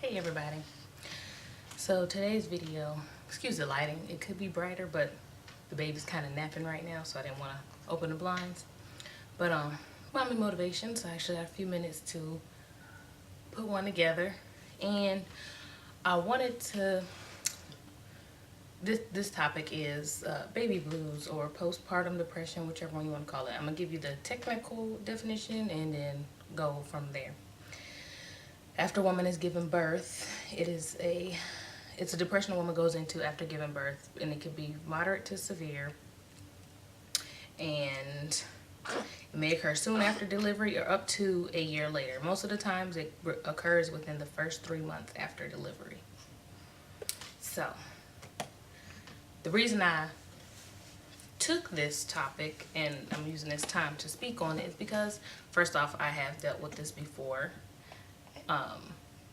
Hey everybody. So today's video, excuse the lighting, it could be brighter, but the baby's kind of napping right now, so I didn't want to open the blinds. But mommy motivations, I actually had a few minutes to put one together, and I wanted to, this topic is baby blues or postpartum depression, whichever one you want to call it. I'm gonna give you the technical definition and then go from there. After a woman is given birth, it's a depression a woman goes into after giving birth, and it can be moderate to severe, and it may occur soon after delivery or up to a year later. Most of the times it occurs within the first 3 months after delivery. So the reason I took this topic and I'm using this time to speak on it is because, first off, I have dealt with this before.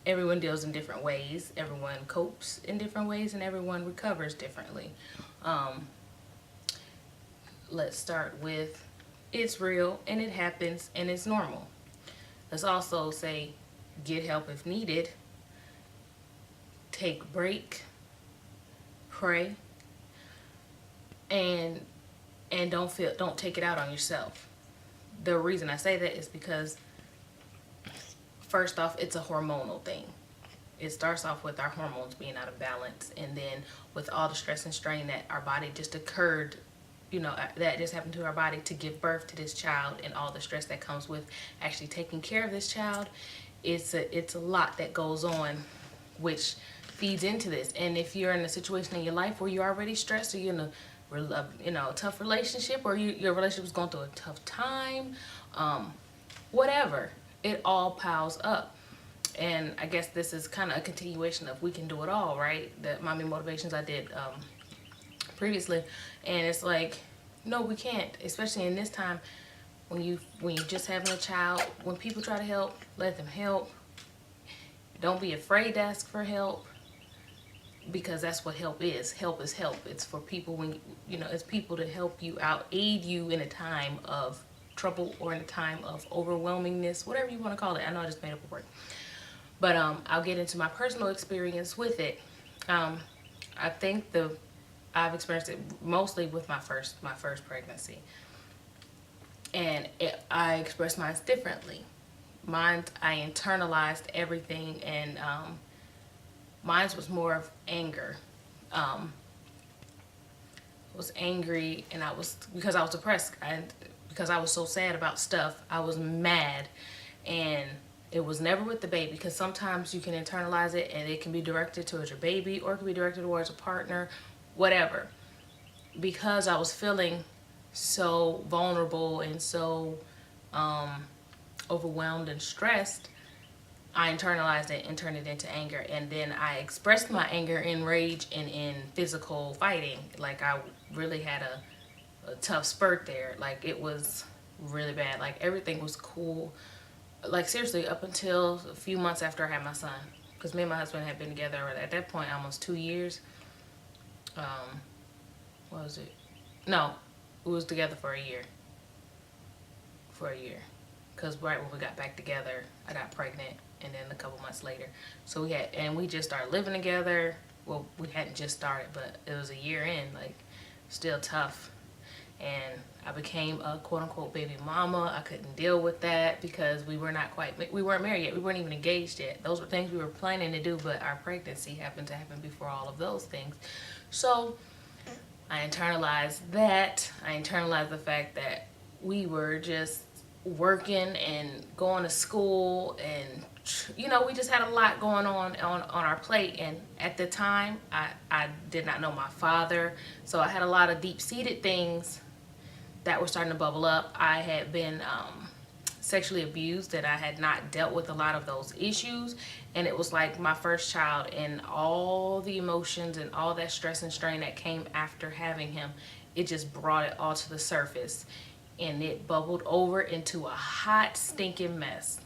Everyone deals in different ways, everyone copes in different ways, and everyone recovers differently. Let's start with, it's real and it happens and it's normal. Let's also say, get help if needed, take a break, pray, and don't take it out on yourself. The reason I say that is because, first off, it's a hormonal thing. It starts off with our hormones being out of balance, and then with all the stress and strain that our body just occurred, that just happened to our body to give birth to this child, and all the stress that comes with actually taking care of this child, it's a lot that goes on, which feeds into this. And if you're in a situation in your life where you're already stressed, or you're in a tough relationship, or your relationship is going through a tough time, whatever, it all piles up. And I guess this is kind of a continuation of We Can Do It All, right? The mommy motivations I did previously. And it's like, no, we can't, especially in this time when you just having a child. When people try to help, let them help. Don't be afraid to ask for help, because that's what help is. Help is help. It's for people it's people to help you out, aid you in a time of trouble or in a time of overwhelmingness, whatever you want to call it. I know I just made up a word, but I'll get into my personal experience with it. I think I've experienced it mostly with my first pregnancy, and I expressed mine differently. I internalized everything, and mine was more of anger. I was angry, and because I was depressed, because I was so sad about stuff, I was mad. And it was never with the baby, because sometimes you can internalize it and it can be directed towards your baby, or it can be directed towards a partner, whatever. Because I was feeling so vulnerable and so overwhelmed and stressed, I internalized it and turned it into anger. And then I expressed my anger in rage and in physical fighting. Like, I really had a tough spurt there. Like, it was really bad. Like, everything was cool. Like, seriously, up until a few months after I had my son. Because me and my husband had been together at that point almost 2 years. What was it? No, we was together for a year. Because right when we got back together, I got pregnant. And then a couple months later, so we just started living together. Well, we hadn't just started, but it was a year in, like, still tough. And I became a quote-unquote baby mama. I couldn't deal with that because we weren't married yet. We weren't even engaged yet. Those were things we were planning to do, but our pregnancy happened to happen before all of those things. So I internalized that. I internalized the fact that we were just working and going to school, and we just had a lot going on our plate. And at the time, I did not know my father, so I had a lot of deep-seated things that were starting to bubble up. I had been sexually abused, and I had not dealt with a lot of those issues, and it was like my first child, and all the emotions and all that stress and strain that came after having him, it just brought it all to the surface, and it bubbled over into a hot, stinking mess.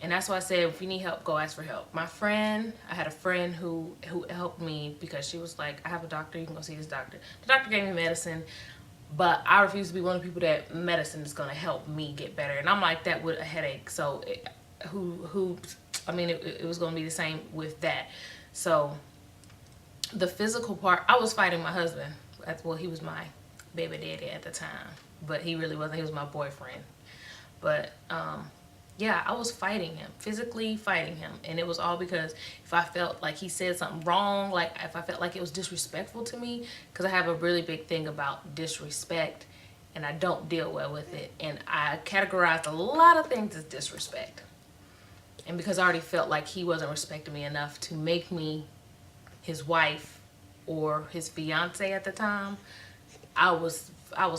And that's why I said, if you need help, go ask for help. I had a friend who helped me, because she was like, I have a doctor, you can go see this doctor. The doctor gave me medicine, but I refuse to be one of the people that medicine is going to help me get better. And I'm like that with a headache. So who I mean, it was going to be the same with that. So the physical part, I was fighting my husband. Well, he was my baby daddy at the time, but he really wasn't. He was my boyfriend. But yeah, I was fighting him, physically fighting him. And it was all because if I felt like he said something wrong, like if I felt like it was disrespectful to me, because I have a really big thing about disrespect and I don't deal well with it. And I categorized a lot of things as disrespect. And because I already felt like he wasn't respecting me enough to make me his wife or his fiance at the time, I was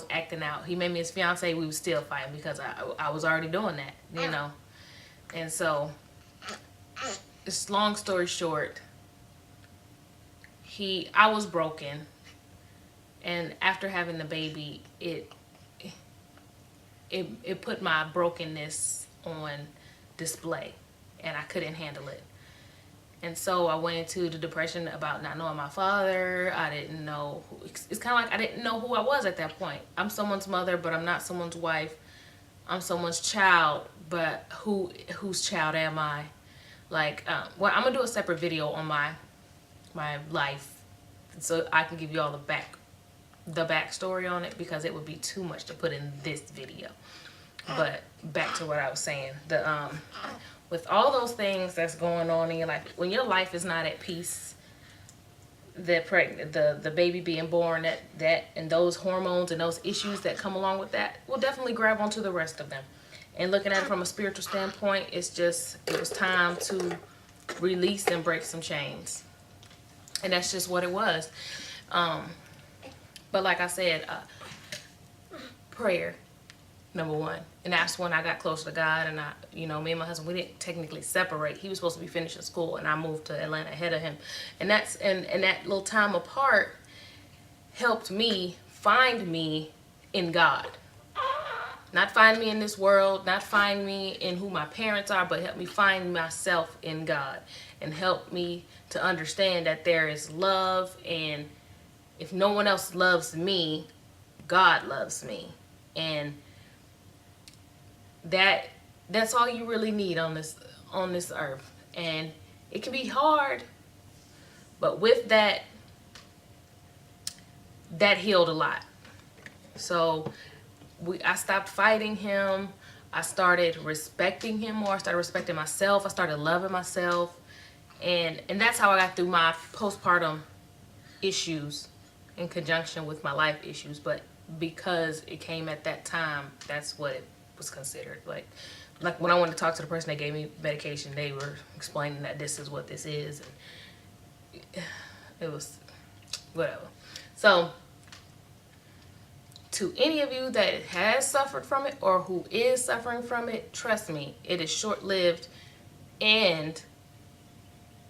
acting out. He made me his fiance. We was still fighting because I was already doing that, you know. And so, it's long story short, I was broken, and after having the baby, it put my brokenness on display, and I couldn't handle it. And so I went into the depression about not knowing my father. I didn't know. It's kind of like I didn't know who I was at that point. I'm someone's mother, but I'm not someone's wife. I'm someone's child, but whose child am I? Like, well, I'm gonna do a separate video on my life, so I can give you all the backstory on it, because it would be too much to put in this video. But back to what I was saying. With all those things that's going on in your life, when your life is not at peace, the baby being born, that and those hormones and those issues that come along with that will definitely grab onto the rest of them. And looking at it from a spiritual standpoint, it was time to release and break some chains. And that's just what it was. But like I said, prayer, number one. And that's when I got closer to God. And me and my husband, we didn't technically separate. He was supposed to be finishing school, and I moved to Atlanta ahead of him. And and that little time apart helped me find me in God. Not find me in this world, not find me in who my parents are, but help me find myself in God. And help me to understand that there is love, and if no one else loves me, God loves me. And that's all you really need on this earth. And it can be hard, but with that healed a lot. So I stopped fighting him. I started respecting him more. I started respecting myself. I started loving myself. And that's how I got through my postpartum issues in conjunction with my life issues. But because it came at that time, that's what it was considered. Like when I went to talk to the person that gave me medication, they were explaining that this is what this is, and it was whatever. So to any of you that has suffered from it or who is suffering from it, trust me, it is short-lived. And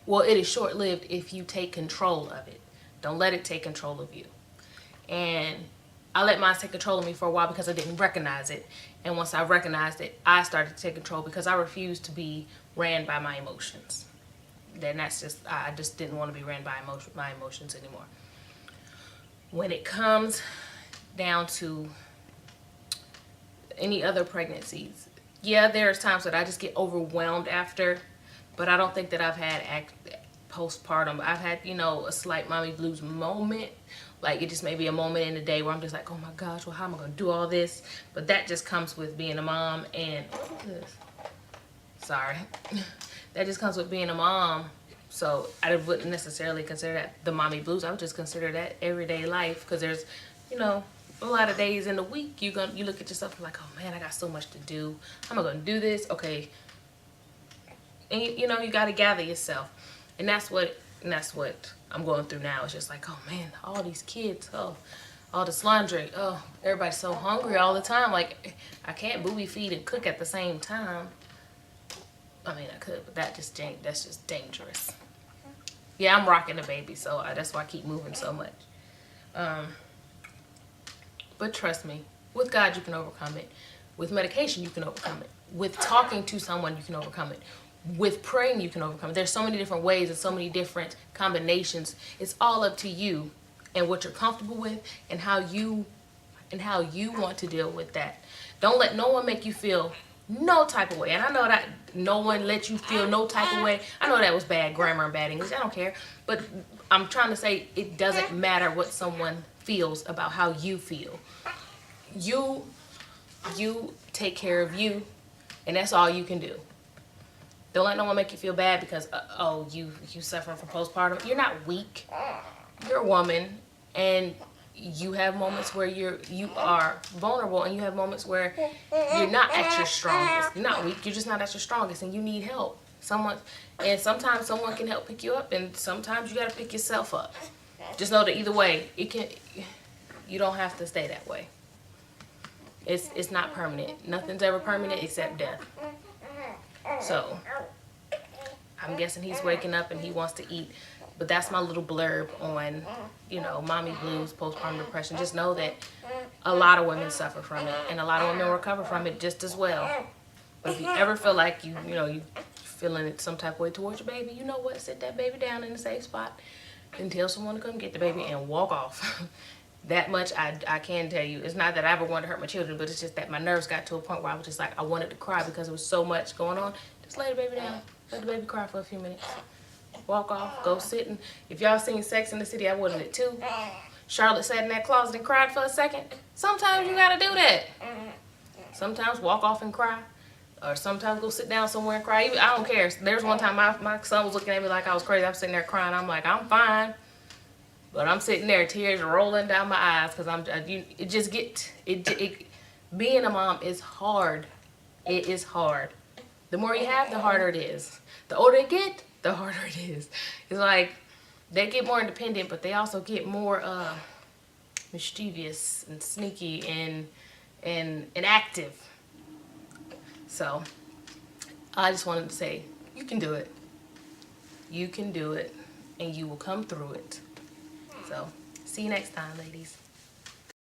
well, it is short-lived if you take control of it. Don't let it take control of you. And I let mine take control of me for a while because I didn't recognize it. And once I recognized it, I started to take control because I refused to be ran by my emotions. Then I just didn't want to be ran by my emotions anymore. When it comes down to any other pregnancies, yeah, there's times that I just get overwhelmed after, but I don't think that I've had postpartum. I've had, a slight mommy blues moment. Like, it just may be a moment in the day where I'm just like, oh my gosh, well, how am I going to do all this? But that just comes with being a mom. And, what is this? Sorry. That just comes with being a mom. So I wouldn't necessarily consider that the mommy blues. I would just consider that everyday life. Because there's, a lot of days in the week, you look at yourself and like, oh man, I got so much to do. How am I going to do this? Okay. And, you got to gather yourself. And that's what I'm going through now. It's just like, oh man, all these kids, all this laundry, everybody's so hungry all the time. Like, I can't booby feed and cook at the same time. I mean, I could, but that's just dangerous. Yeah, I'm rocking the baby, so that's why I keep moving so much. But trust me, with God you can overcome it. With medication you can overcome it. With talking to someone you can overcome it. With praying you can overcome it. There's so many different ways and so many different combinations. It's all up to you and what you're comfortable with and how you want to deal with that. Don't let no one make you feel no type of way. And I know that no one let you feel no type of way. I know that was bad grammar and bad English. I don't care. But I'm trying to say it doesn't matter what someone feels about how you feel. You take care of you, and that's all you can do. Don't let no one make you feel bad because, oh, you suffering from postpartum. You're not weak. You're a woman, and you have moments where you are vulnerable, and you have moments where you're not at your strongest. You're not weak. You're just not at your strongest, and you need help. Sometimes someone can help pick you up, and sometimes you got to pick yourself up. Just know that either way, you don't have to stay that way. It's not permanent. Nothing's ever permanent except death. So I'm guessing he's waking up and he wants to eat. But that's my little blurb on, mommy blues, postpartum depression. Just know that a lot of women suffer from it, and a lot of women recover from it just as well. But if you ever feel like you feeling it some type of way towards your baby, you know what? Sit that baby down in a safe spot and tell someone to come get the baby and walk off. That much I can tell you. It's not that I ever wanted to hurt my children, but it's just that my nerves got to a point where I was just like, I wanted to cry because there was so much going on. Just lay the baby down. Let the baby cry for a few minutes. Walk off, go sit. And if y'all seen Sex in the City, I wanted it too. Charlotte sat in that closet and cried for a second. Sometimes you gotta do that. Sometimes walk off and cry. Or sometimes go sit down somewhere and cry. I don't care. There's one time my son was looking at me like I was crazy. I'm sitting there crying. I'm like, I'm fine. But I'm sitting there, tears rolling down my eyes because being a mom is hard. It is hard. The more you have, the harder it is. The older you get, the harder it is. It's like they get more independent, but they also get more mischievous and sneaky and active. So I just wanted to say, you can do it. You can do it, and you will come through it. So see you next time, ladies.